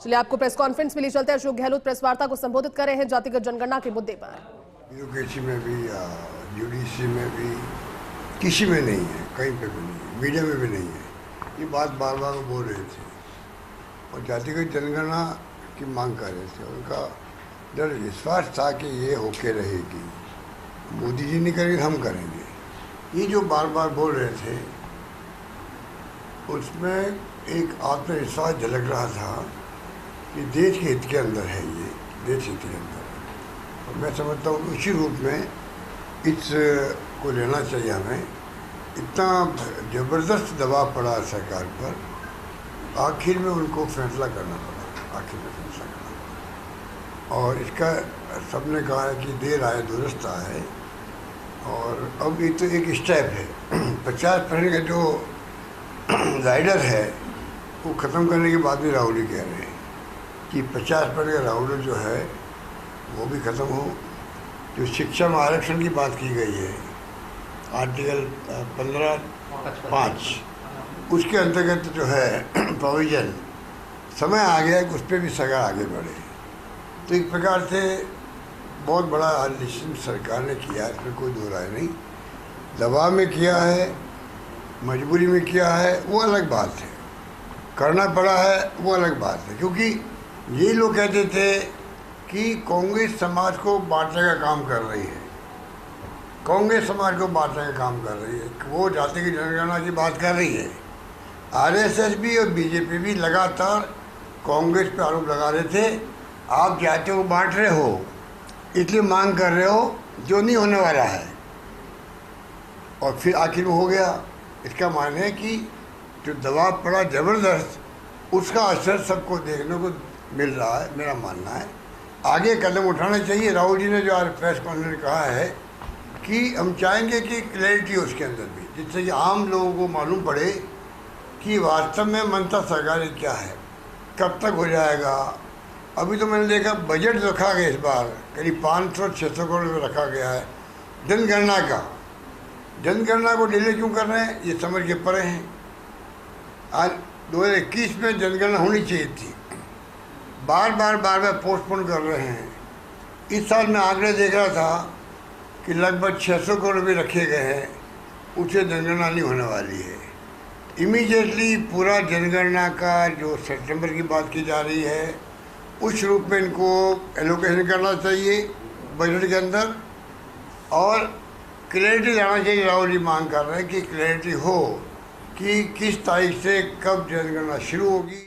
चलिए आपको press conference में ले चलते हैं। अशोक गहलोत प्रेस वार्ता को संबोधित कर रहे हैं जातिगत जनगणना के मुद्दे पर। ब्यूरोक्रेसी में भी या जुडिशरी में भी किसी में नहीं है, कहीं पे भी नहीं है, मीडिया में भी नहीं है। ये बात बार बार वो बोल रहे थे और जातिगत जनगणना की मांग कर रहे थे। उनका दृढ़ विश्वास था कि ये होके रहेगी, मोदी जी नहीं करेंगे हम करेंगे। ये जो बार बार बोल रहे थे उसमें एक आत्मविश्वास झलक रहा था कि देश के हित के अंदर है, ये देश हित के अंदर। और मैं समझता हूँ उसी रूप में इसको लेना चाहिए हमें। इतना ज़बरदस्त दबाव पड़ा सरकार पर, आखिर में उनको फैसला करना पड़ा, आखिर में फैसला करना पड़ा। और इसका सबने कहा है कि देर आए दुरुस्त आए। और अब ये तो एक स्टेप है। 50% का जो राइडर है वो ख़त्म करने के बाद भी राहुल ही कह रहे हैं कि 50% का राहुल जो है वो भी ख़त्म हो। जो शिक्षा में आरक्षण की बात की गई है आर्टिकल 15(5) उसके अंतर्गत जो है प्रोविज़न, समय आ गया कि उस पर भी सरकार आगे बढ़े। तो एक प्रकार से बहुत बड़ा डिसीजन सरकार ने किया है, इसमें कोई दो राय नहीं। दबाव में किया है, मजबूरी में किया है, वो अलग बात है। करना पड़ा है वो अलग बात है। क्योंकि ये लोग कहते थे कि कांग्रेस समाज को बांटने का काम कर रही है, कांग्रेस समाज को बांटने का काम कर रही है, वो जातिगत जनगणना की बात कर रही है। आरएसएस भी और बीजेपी भी लगातार कांग्रेस पे आरोप लगा रहे थे, आप जातियों को बांट रहे हो, इसलिए मांग कर रहे हो जो नहीं होने वाला है। और फिर आखिर में हो गया। इसका माने है कि जो दबाव पड़ा ज़बरदस्त, उसका असर सबको देखने को मिल रहा है, मेरा मानना है। आगे कदम उठाना चाहिए। राहुल जी ने जो आज प्रेस कॉन्फ्रेंस में कहा है कि हम चाहेंगे कि क्लैरिटी हो उसके अंदर भी, जिससे कि आम लोगों को मालूम पड़े कि वास्तव में मनता सरकारी क्या है, कब तक हो जाएगा। अभी तो मैंने देखा बजट रखा गया इस बार करीब 500-600 करोड़ रुपये रखा गया है जनगणना का। जनगणना को डिले क्यों कर रहे हैं, ये समझ के परे हैं। आज 2021 में जनगणना होनी चाहिए थी, बार बार पोस्टपोन कर रहे हैं। इस साल मैं आंकड़े देख रहा था कि लगभग 600 करोड़ रुपये रखे गए हैं, उससे जनगणना नहीं होने वाली है। इमीडिएटली पूरा जनगणना का जो सितंबर की बात की जा रही है उस रूप में इनको एलोकेशन करना चाहिए बजट के अंदर। और क्लैरिटी लाना चाहिए। राहुल जी मांग कर रहे हैं कि क्लैरिटी हो कि किस तारीख से कब जनगणना शुरू होगी।